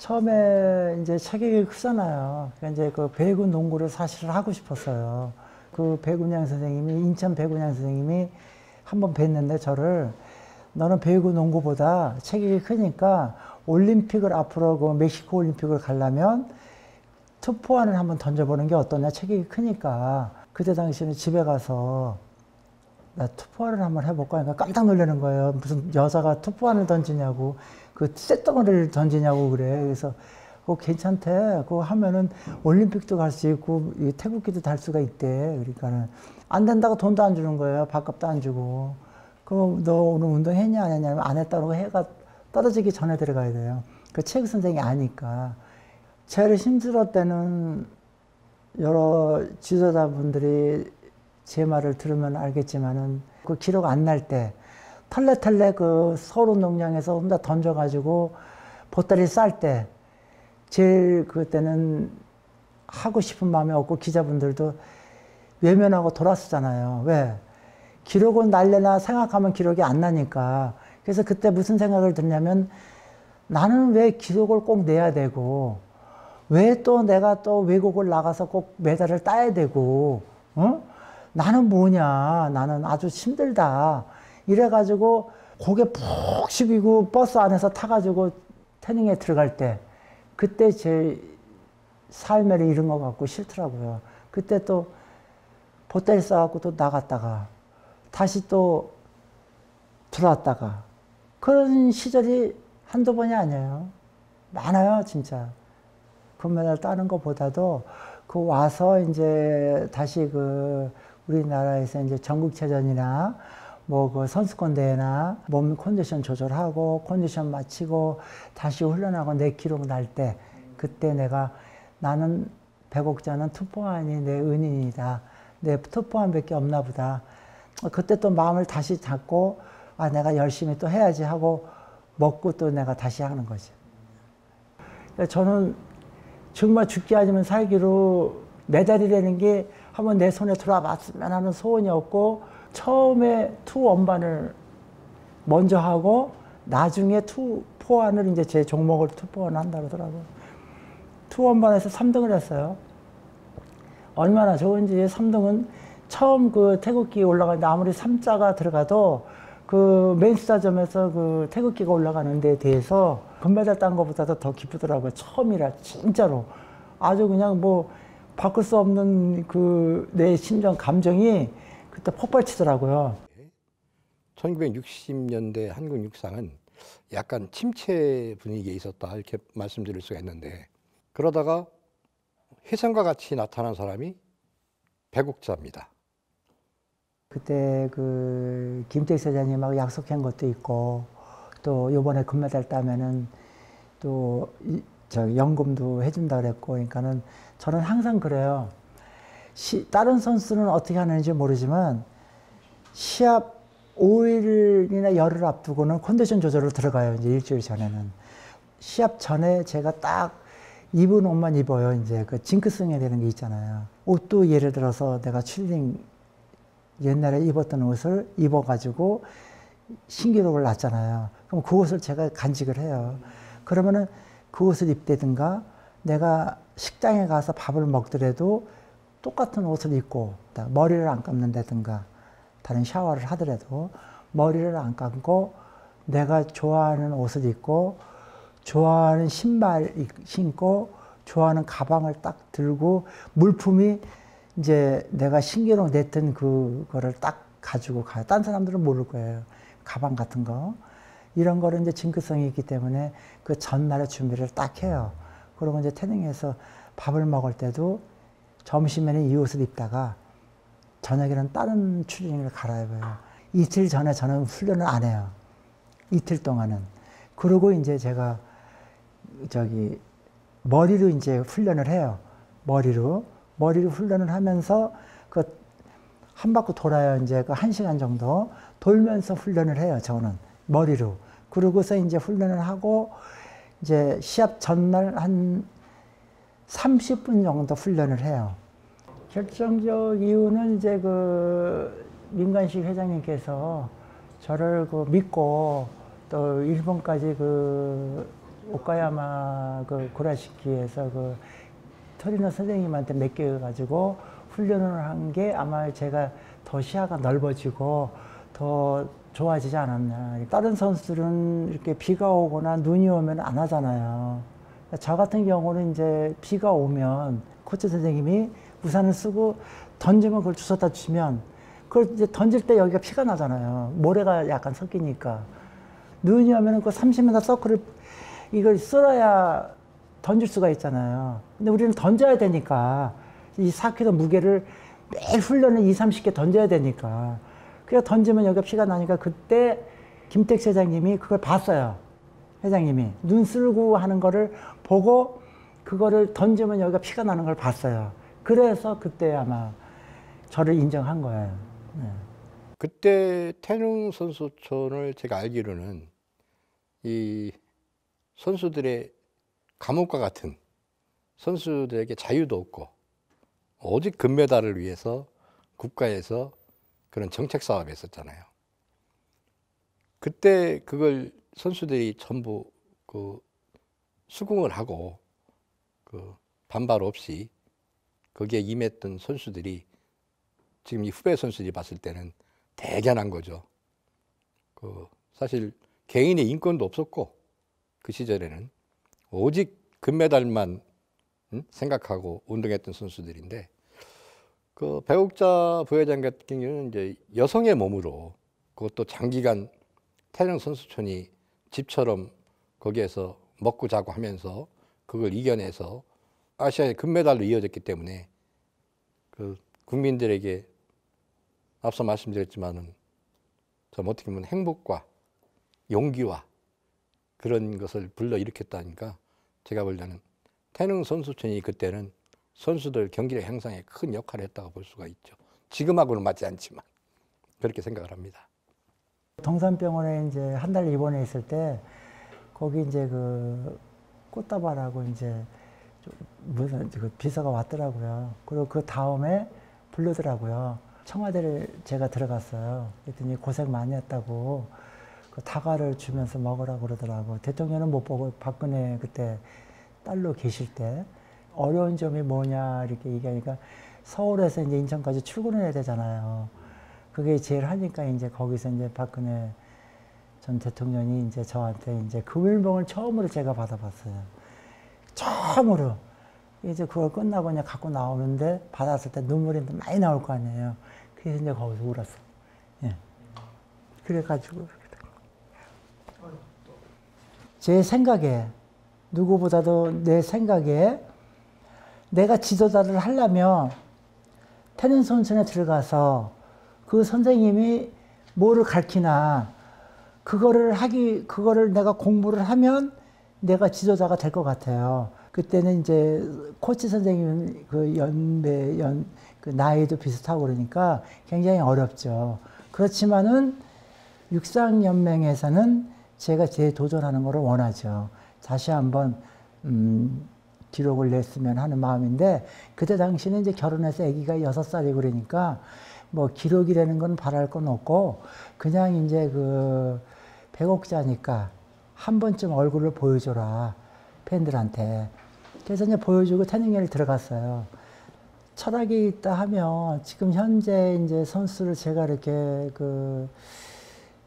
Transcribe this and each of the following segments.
처음에 이제 체격이 크잖아요. 그러니까 이제 그 배구 농구를 사실 하고 싶었어요. 그 배구장 선생님이, 인천 배구장 선생님이 한번 뵀는데 저를 너는 배구 농구보다 체격이 크니까 올림픽을 앞으로 그 멕시코 올림픽을 가려면 투포환을 한번 던져보는 게 어떠냐. 체격이 크니까. 그때 당시에는 집에 가서 나 투포환을 한번 해볼까? 그러니까 깜짝 놀라는 거예요. 무슨 여자가 투포환을 던지냐고, 그 쇳덩어리를 던지냐고 그래. 그래서 그거 괜찮대. 그거 하면은 올림픽도 갈 수 있고 태극기도 달 수가 있대. 그러니까는 안 된다고 돈도 안 주는 거예요. 밥값도 안 주고. 그럼 너 오늘 운동했냐 안 했냐? 안 했다고 해가 떨어지기 전에 들어가야 돼요. 그 체육 선생이 아니까. 제일 힘들었을 때는 여러 지도자분들이 제 말을 들으면 알겠지만은 그 기록 안 날 때 털레털레 그 서울운동장에서 혼자 던져가지고 보따리 쌀 때 제일 그때는 하고 싶은 마음이 없고 기자분들도 외면하고 돌았었잖아요. 왜? 기록은 날려나 생각하면 기록이 안 나니까. 그래서 그때 무슨 생각을 들냐면 나는 왜 기록을 꼭 내야 되고 왜 또 내가 또 외국을 나가서 꼭 메달을 따야 되고 나는 뭐냐, 나는 아주 힘들다 이래가지고 고개 푹 숙이고 버스 안에서 타가지고 태닝에 들어갈 때 그때 제 삶을 잃은 것 같고 싫더라고요. 그때 또 보따리 싸갖고 또 나갔다가 다시 또 들어왔다가 그런 시절이 한두 번이 아니에요. 많아요, 진짜. 금메달 따는 것보다도 그 와서 이제 다시 그 우리나라에서 이제 전국체전이나 뭐 그 선수권 대회나 몸 컨디션 조절하고 컨디션 맞추고 다시 훈련하고 내 기록 날 때 그때 내가 나는 백옥자는 투포환이 내 은인이다. 내 투포환밖에 없나 보다. 그때 또 마음을 다시 잡고 아 내가 열심히 또 해야지 하고 먹고 또 내가 다시 하는 거지. 저는 정말 죽기 아니면 살기로 메달이라는 게 한번 내 손에 들어왔으면 하는 소원이었고 처음에 투 원반을 먼저 하고 나중에 투 포환을 이제 제 종목을 투 포환을 한다 그러더라고요. 투 원반에서 3등을 했어요. 얼마나 좋은지 3등은 처음 그 태극기 올라가는데 아무리 3자가 들어가도 그 메인스타점에서 그 태극기가 올라가는 데에 대해서 금메달 딴 것보다도 더 기쁘더라고요. 처음이라 진짜로 아주 그냥 뭐 바꿀 수 없는 그 내 심정 감정이 그때 폭발치더라고요. 1960년대 한국 육상은 약간 침체 분위기에 있었다 이렇게 말씀드릴 수가 있는데 그러다가 혜성과 같이 나타난 사람이 백옥자입니다. 그때 그 김택 사장님하고 약속한 것도 있고 또 이번에 금메달 따면은 또 저 연금도 해준다 그랬고 그러니까는 저는 항상 그래요. 다른 선수는 어떻게 하는지 모르지만 시합 5일이나 열흘 앞두고는 컨디션 조절을 들어가요. 이제 일주일 전에는 시합 전에 제가 딱 입은 옷만 입어요. 이제 그 징크스해야 되는 게 있잖아요. 옷도 예를 들어서 내가 칠링 옛날에 입었던 옷을 입어가지고 신기록을 놨잖아요. 그럼 그 옷을 제가 간직을 해요. 그러면은 그 옷을 입대든가 내가 식당에 가서 밥을 먹더라도 똑같은 옷을 입고 머리를 안 감는다든가 다른 샤워를 하더라도 머리를 안 감고 내가 좋아하는 옷을 입고 좋아하는 신발 신고 좋아하는 가방을 딱 들고 물품이 이제 내가 신기록 냈던 그거를 딱 가지고 가요. 딴 사람들은 모를 거예요. 가방 같은 거. 이런 거를 이제 징크성이 있기 때문에 그 전날에 준비를 딱 해요. 그리고 이제 태닝에서 밥을 먹을 때도 점심에는 이 옷을 입다가 저녁에는 다른 추리닝을 갈아입어요. 이틀 전에 저는 훈련을 안 해요. 이틀 동안은. 그리고 이제 제가 저기 머리로 이제 훈련을 해요. 머리로 훈련을 하면서 그 한 바퀴 돌아요. 이제 그 1시간 정도 돌면서 훈련을 해요. 저는 머리로. 그러고서 이제 훈련을 하고 이제 시합 전날 한 30분 정도 훈련을 해요. 결정적 이유는 이제 그 민관식 회장님께서 저를 그 믿고 또 일본까지 그 오카야마 그 고라시키에서 그 토리노 선생님한테 맡겨가지고 훈련을 한 게 아마 제가 더 시야가 넓어지고 더 좋아지지 않았나. 다른 선수들은 이렇게 비가 오거나 눈이 오면 안 하잖아요. 저 같은 경우는 이제 비가 오면 코치 선생님이 우산을 쓰고 던지면 그걸 주워다 주면 그걸 이제 던질 때 여기가 피가 나잖아요. 모래가 약간 섞이니까. 눈이 오면 그 30m 서클을 이걸 쓸어야 던질 수가 있잖아요. 근데 우리는 던져야 되니까 이 4kg 무게를 매일 훈련을 2, 30개 던져야 되니까. 그래서 던지면 여기가 피가 나니까 그때 김택 회장님이 그걸 봤어요. 회장님이 눈 쓸고 하는 거를 보고 그거를 던지면 여기가 피가 나는 걸 봤어요. 그래서 그때 아마 저를 인정한 거예요. 네. 그때 태릉 선수촌을 제가 알기로는 이 선수들의 감옥과 같은, 선수들에게 자유도 없고 오직 금메달을 위해서 국가에서 그런 정책 사업이 있었잖아요. 그때 그걸 선수들이 전부 그 수긍을 하고 그 반발 없이 거기에 임했던 선수들이 지금 이 후배 선수들이 봤을 때는 대견한 거죠. 그 사실 개인의 인권도 없었고 그 시절에는 오직 금메달만 생각하고 운동했던 선수들인데, 그 배국자 부회장 같은 경우는 이제 여성의 몸으로 그것도 장기간 태릉 선수촌이 집처럼 거기에서 먹고 자고 하면서 그걸 이겨내서 아시아의 금메달로 이어졌기 때문에 그 국민들에게 앞서 말씀드렸지만은 좀 어떻게 보면 행복과 용기와 그런 것을 불러일으켰다니까, 제가 볼 때는 태릉 선수촌이 그때는 선수들 경기력 향상에 큰 역할을 했다고 볼 수가 있죠. 지금하고는 맞지 않지만 그렇게 생각을 합니다. 동산병원에 이제 한 달 입원해 있을 때 거기 이제 그 꽃다발하고 이제 무슨 그 비서가 왔더라고요. 그리고 그 다음에 부르더라고요. 청와대를 제가 들어갔어요. 그랬더니 고생 많이 했다고 그 다과를 주면서 먹으라고 그러더라고. 대통령은 못 보고 박근혜 그때 딸로 계실 때 어려운 점이 뭐냐 이렇게 얘기하니까 서울에서 이제 인천까지 출근을 해야 되잖아요. 그게 제일 하니까 이제 거기서 이제 박근혜 전 대통령이 이제 저한테 이제 금일봉을 처음으로 제가 받아봤어요. 처음으로. 이제 그걸 끝나고 그냥 갖고 나오는데 받았을 때 눈물이 많이 나올 거 아니에요. 그래서 이제 거기서 울었어. 예. 그래가지고. 제 생각에, 누구보다도 내 생각에 내가 지도자를 하려면 태릉 선수촌에 들어가서 그 선생님이 뭐를 가르치나 그거를 내가 공부를 하면 내가 지도자가 될 것 같아요. 그때는 이제 코치 선생님은 그 나이도 비슷하고 그러니까 굉장히 어렵죠. 그렇지만은 육상연맹에서는 제가 재도전하는 것을 원하죠. 다시 한번 기록을 냈으면 하는 마음인데, 그때 당시는 이제 결혼해서 아기가 6살이고 그러니까 뭐 기록이라는 건 바랄 건 없고 그냥 이제 그 배곡자니까 한 번쯤 얼굴을 보여줘라 팬들한테. 그래서 이제 보여주고 태릉에 들어갔어요. 철학이 있다 하면 지금 현재 이제 선수를 제가 이렇게 그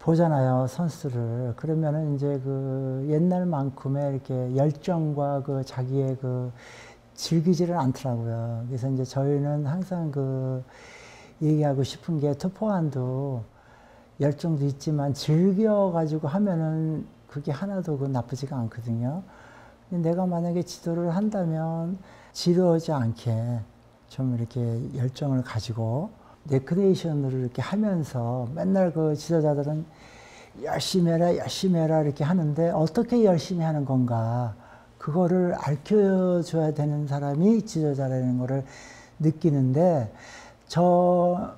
보잖아요, 선수를. 그러면은 이제 그 옛날만큼의 이렇게 열정과 그 자기의 그 즐기지를 않더라고요. 그래서 이제 저희는 항상 그 얘기하고 싶은 게 투포환도 열정도 있지만 즐겨가지고 하면은 그게 하나도 그 나쁘지가 않거든요. 근데 내가 만약에 지도를 한다면 지루하지 않게 좀 이렇게 열정을 가지고 레크레이션으로 이렇게 하면서 맨날 그 지도자들은 열심히 해라 이렇게 하는데 어떻게 열심히 하는 건가, 그거를 알려줘야 되는 사람이 지도자라는 거를 느끼는데, 저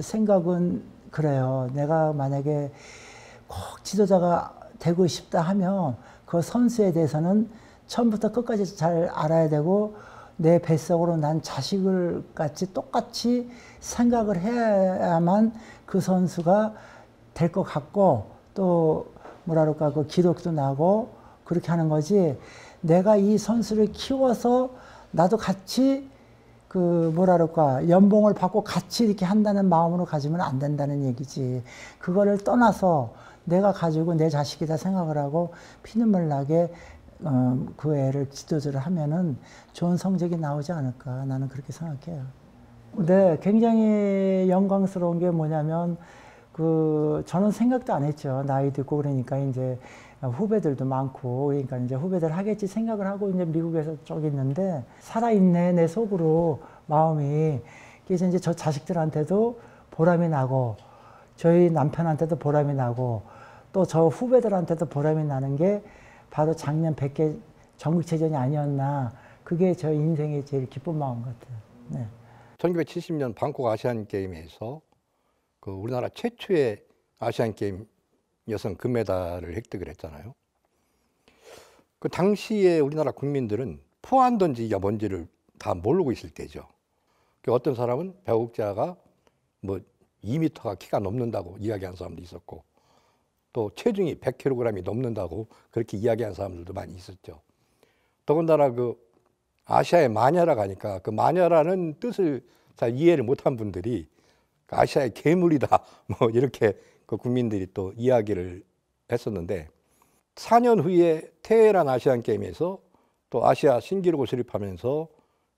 생각은 그래요. 내가 만약에 꼭 지도자가 되고 싶다 하면 그 선수에 대해서는 처음부터 끝까지 잘 알아야 되고, 내 뱃속으로 난 자식을 같이 똑같이 생각을 해야만 그 선수가 될 것 같고, 또 뭐랄까 그 기록도 나고 그렇게 하는 거지. 내가 이 선수를 키워서 나도 같이 그 뭐라 그럴까 연봉을 받고 같이 이렇게 한다는 마음으로 가지면 안 된다는 얘기지. 그거를 떠나서 내가 가지고 내 자식이다 생각을 하고 피눈물 나게 그 애를 지도자를 하면은 좋은 성적이 나오지 않을까 나는 그렇게 생각해요. 네, 굉장히 영광스러운 게 뭐냐면 그 저는 생각도 안 했죠. 나이도 있고 그러니까 이제 후배들도 많고 그러니까 이제 후배들 하겠지 생각을 하고 이제 미국에서 쭉 있는데 살아있네 내 속으로 마음이. 그래서 이제 저 자식들한테도 보람이 나고 저희 남편한테도 보람이 나고 또 저 후배들한테도 보람이 나는 게 바로 작년 100개 전국체전이 아니었나. 그게 저 인생의 제일 기쁜 마음 같아요. 네. 1970년 방콕 아시안 게임에서 그 우리나라 최초의 아시안 게임 여성 금메달을 획득을 했잖아요. 그 당시에 우리나라 국민들은 포환 던지기가 뭔지를 다 모르고 있을 때죠. 그 어떤 사람은 배국자가 뭐 2m가 키가 넘는다고 이야기하는 사람도 있었고 또 체중이 100kg이 넘는다고 그렇게 이야기하는 사람들도 많이 있었죠. 더군다나 그 아시아의 마녀라고 하니까 그 마녀라는 뜻을 잘 이해를 못한 분들이 아시아의 괴물이다 뭐 이렇게 그 국민들이 또 이야기를 했었는데 4년 후에 테헤란 아시안 게임에서 또 아시아 신기록을 수립하면서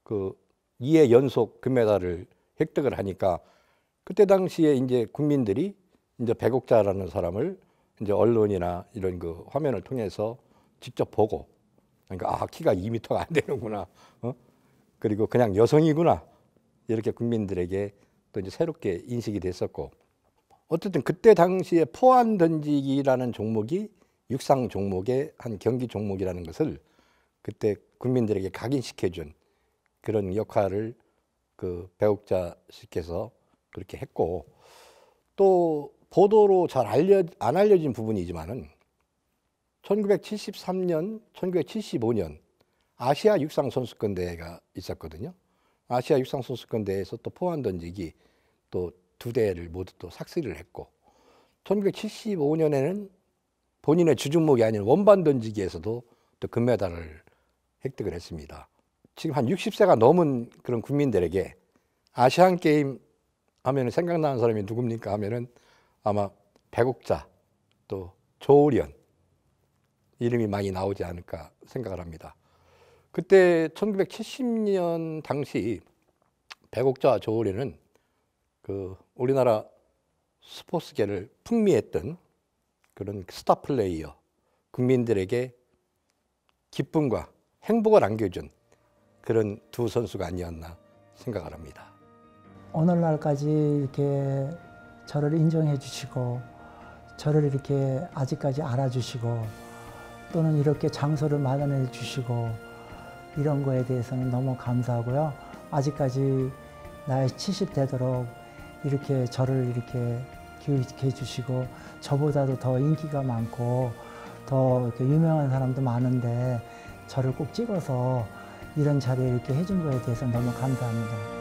그 2회 연속 금메달을 획득을 하니까 그때 당시에 이제 국민들이 이제 배국자라는 사람을 이제 언론이나 이런 그 화면을 통해서 직접 보고 그러니까 아 키가 2m가 안 되는구나 그리고 그냥 여성이구나 이렇게 국민들에게 또 이제 새롭게 인식이 됐었고 어쨌든 그때 당시에 포환 던지기라는 종목이 육상 종목의 한 경기 종목이라는 것을 그때 국민들에게 각인시켜준 그런 역할을 그 배국자 씨께서 그렇게 했고 또 보도로 잘 안 알려진 부분이지만은 1973년, 1975년 아시아 육상 선수권 대회가 있었거든요. 아시아 육상 선수권 대회에서 또 포환 던지기 또 2대회를 모두 또 삭스를 했고 1975년에는 본인의 주종목이 아닌 원반 던지기에서도 또 금메달을 획득을 했습니다. 지금 한 60세가 넘은 그런 국민들에게 아시안 게임 하면은 생각나는 사람이 누굽니까 하면은 아마 배국자 또 조훈련 이름이 많이 나오지 않을까 생각을 합니다. 그때 1970년 당시 배국자와 조훈련은 그 우리나라 스포츠계를 풍미했던 그런 스타 플레이어 국민들에게 기쁨과 행복을 안겨준 그런 두 선수가 아니었나 생각을 합니다. 오늘날까지 이렇게 저를 인정해 주시고 저를 이렇게 아직까지 알아주시고 또는 이렇게 장소를 마련해 주시고 이런 거에 대해서는 너무 감사하고요. 아직까지 나이 70 되도록 이렇게 저를 이렇게 기억해 주시고 저보다도 더 인기가 많고 더 이렇게 유명한 사람도 많은데 저를 꼭 찍어서 이런 자리에 이렇게 해준 거에 대해서 너무 감사합니다.